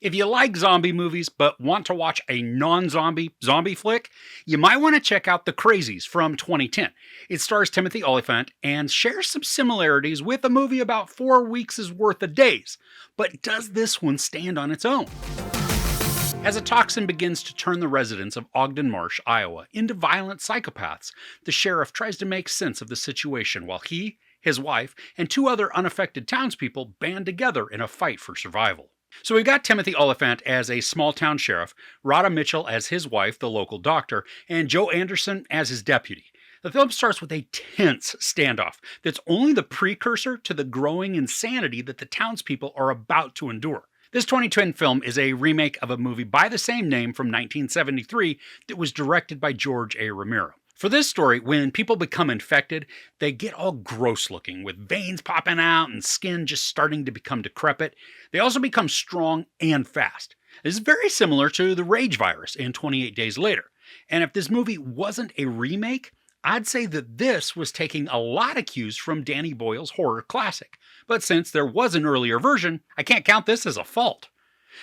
If you like zombie movies but want to watch a non-zombie zombie flick, you might want to check out The Crazies from 2010. It stars Timothy Olyphant and shares some similarities with a movie about 4 weeks' worth of days. But does this one stand on its own? As a toxin begins to turn the residents of Ogden Marsh, Iowa, into violent psychopaths, the sheriff tries to make sense of the situation while he, his wife, and 2 other unaffected townspeople band together in a fight for survival. So we've got Timothy Olyphant as a small town sheriff, Radha Mitchell as his wife, the local doctor, and Joe Anderson as his deputy. The film starts with a tense standoff that's only the precursor to the growing insanity that the townspeople are about to endure. This 2010 film is a remake of a movie by the same name from 1973 that was directed by George A. Romero. For this story, when people become infected, they get all gross looking, with veins popping out and skin just starting to become decrepit. They also become strong and fast. This is very similar to the Rage virus in 28 Days Later. And if this movie wasn't a remake, I'd say that this was taking a lot of cues from Danny Boyle's horror classic. But since there was an earlier version, I can't count this as a fault.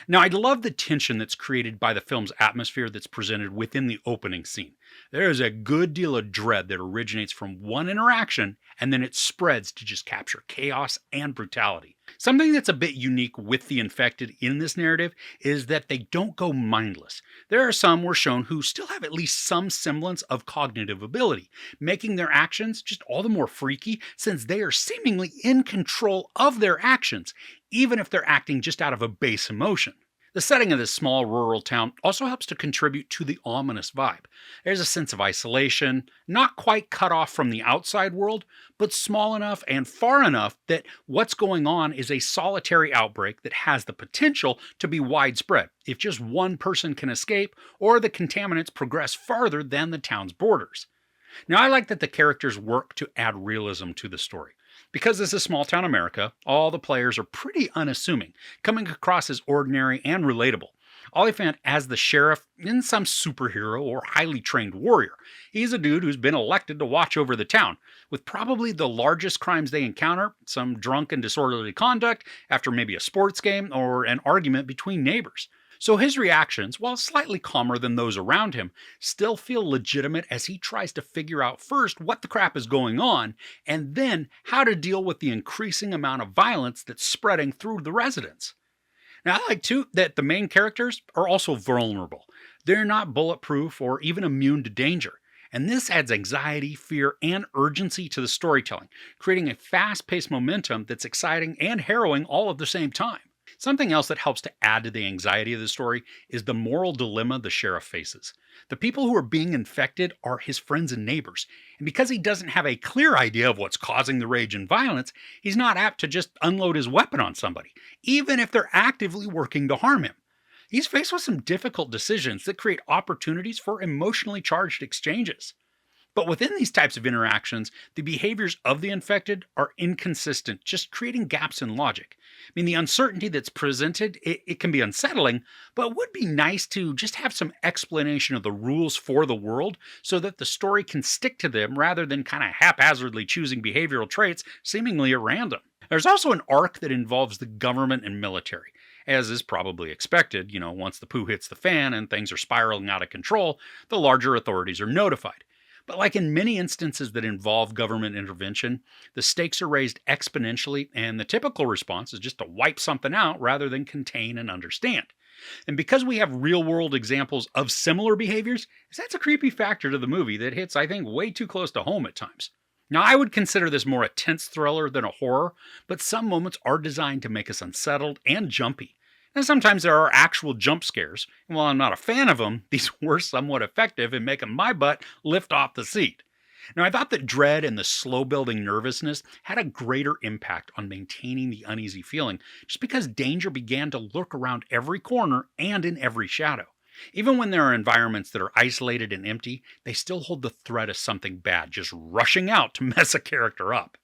Now, I love the tension that's created by the film's atmosphere that's presented within the opening scene. There is a good deal of dread that originates from one interaction, and then it spreads to just capture chaos and brutality. Something that's a bit unique with the infected in this narrative is that they don't go mindless. There are some we're shown who still have at least some semblance of cognitive ability, making their actions just all the more freaky since they are seemingly in control of their actions, even if they're acting just out of a base emotion. The setting of this small rural town also helps to contribute to the ominous vibe. There's a sense of isolation, not quite cut off from the outside world, but small enough and far enough that what's going on is a solitary outbreak that has the potential to be widespread if just one person can escape or the contaminants progress farther than the town's borders. Now, I like that the characters work to add realism to the story. Because this is small town America, all the players are pretty unassuming, coming across as ordinary and relatable. Olyphant as the sheriff isn't some superhero or highly trained warrior. He's a dude who's been elected to watch over the town, with probably the largest crimes they encounter, some drunk and disorderly conduct after maybe a sports game or an argument between neighbors. So his reactions, while slightly calmer than those around him, still feel legitimate as he tries to figure out first what the crap is going on, and then how to deal with the increasing amount of violence that's spreading through the residents. Now, I like too that the main characters are also vulnerable. They're not bulletproof or even immune to danger. And this adds anxiety, fear, and urgency to the storytelling, creating a fast-paced momentum that's exciting and harrowing all at the same time. Something else that helps to add to the anxiety of the story is the moral dilemma the sheriff faces. The people who are being infected are his friends and neighbors, and because he doesn't have a clear idea of what's causing the rage and violence, he's not apt to just unload his weapon on somebody, even if they're actively working to harm him. He's faced with some difficult decisions that create opportunities for emotionally charged exchanges. But within these types of interactions, the behaviors of the infected are inconsistent, just creating gaps in logic. I mean, the uncertainty that's presented, it can be unsettling, but it would be nice to just have some explanation of the rules for the world so that the story can stick to them rather than kind of haphazardly choosing behavioral traits seemingly at random. There's also an arc that involves the government and military. As is probably expected, once the poo hits the fan and things are spiraling out of control, the larger authorities are notified. But like in many instances that involve government intervention, the stakes are raised exponentially, and the typical response is just to wipe something out rather than contain and understand. And because we have real-world examples of similar behaviors, that's a creepy factor to the movie that hits, I think, way too close to home at times. Now, I would consider this more a tense thriller than a horror, but some moments are designed to make us unsettled and jumpy. And sometimes there are actual jump scares, and while I'm not a fan of them, these were somewhat effective in making my butt lift off the seat. Now, I thought that dread and the slow-building nervousness had a greater impact on maintaining the uneasy feeling, just because danger began to lurk around every corner and in every shadow. Even when there are environments that are isolated and empty, they still hold the threat of something bad just rushing out to mess a character up.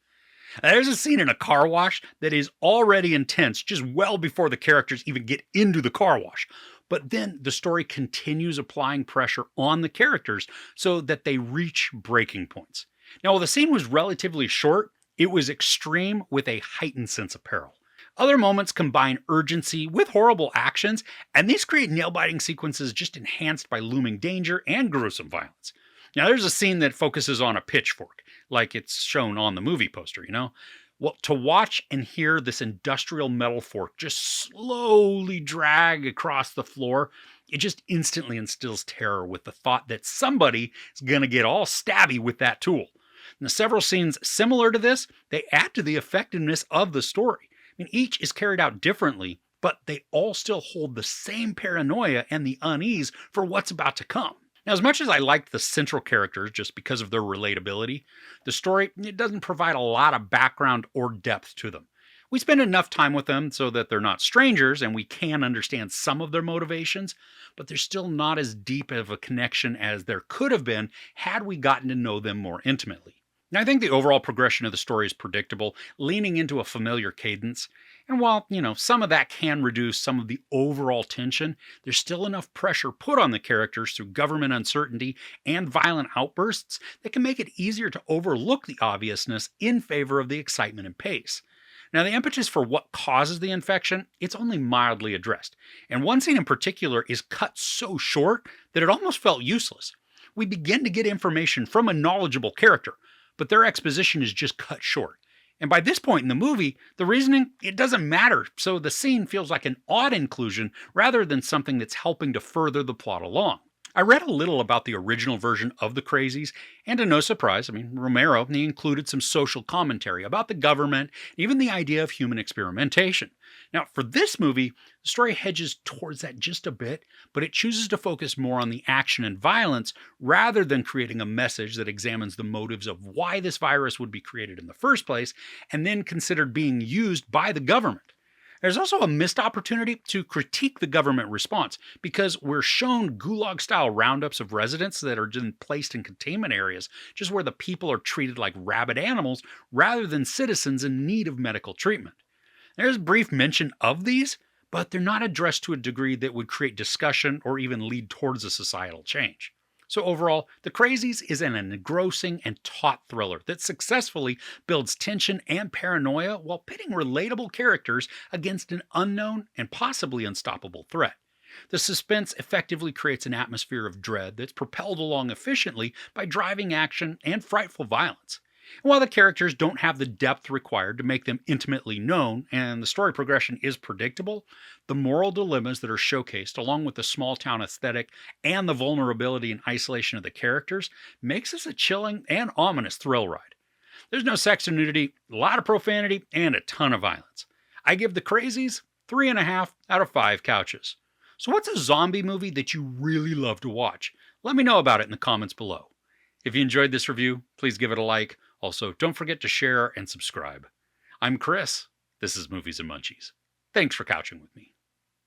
There's a scene in a car wash that is already intense just well before the characters even get into the car wash. But then the story continues applying pressure on the characters so that they reach breaking points. Now, while the scene was relatively short, it was extreme with a heightened sense of peril. Other moments combine urgency with horrible actions, and these create nail biting sequences just enhanced by looming danger and gruesome violence. Now, there's a scene that focuses on a pitchfork, like it's shown on the movie poster, you know? Well, to watch and hear this industrial metal fork just slowly drag across the floor, it just instantly instills terror with the thought that somebody is going to get all stabby with that tool. Now, several scenes similar to this, they add to the effectiveness of the story. I mean, each is carried out differently, but they all still hold the same paranoia and the unease for what's about to come. Now, as much as I liked the central characters just because of their relatability, the story it doesn't provide a lot of background or depth to them. We spend enough time with them so that they're not strangers and we can understand some of their motivations, but there's still not as deep of a connection as there could have been had we gotten to know them more intimately. Now, I think the overall progression of the story is predictable, leaning into a familiar cadence. And while, some of that can reduce some of the overall tension, there's still enough pressure put on the characters through government uncertainty and violent outbursts that can make it easier to overlook the obviousness in favor of the excitement and pace. Now, the impetus for what causes the infection, it's only mildly addressed. And one scene in particular is cut so short that it almost felt useless. We begin to get information from a knowledgeable character, but their exposition is just cut short. And by this point in the movie, the reasoning, it doesn't matter, so the scene feels like an odd inclusion rather than something that's helping to further the plot along. I read a little about the original version of the Crazies, and to no surprise, Romero, he included some social commentary about the government, even the idea of human experimentation. Now, for this movie, the story hedges towards that just a bit, but it chooses to focus more on the action and violence rather than creating a message that examines the motives of why this virus would be created in the first place and then considered being used by the government. There's also a missed opportunity to critique the government response because we're shown gulag-style roundups of residents that are then placed in containment areas, just where the people are treated like rabid animals rather than citizens in need of medical treatment. There's brief mention of these, but they're not addressed to a degree that would create discussion or even lead towards a societal change. So overall, The Crazies is an engrossing and taut thriller that successfully builds tension and paranoia while pitting relatable characters against an unknown and possibly unstoppable threat. The suspense effectively creates an atmosphere of dread that's propelled along efficiently by driving action and frightful violence. And while the characters don't have the depth required to make them intimately known, and the story progression is predictable, the moral dilemmas that are showcased, along with the small town aesthetic and the vulnerability and isolation of the characters, makes this a chilling and ominous thrill ride. There's no sex or nudity, a lot of profanity, and a ton of violence. I give The Crazies 3.5 out of 5 couches. So what's a zombie movie that you really love to watch? Let me know about it in the comments below. If you enjoyed this review, please give it a like. Also, don't forget to share and subscribe. I'm Chris. This is Movies and Munchies. Thanks for couching with me.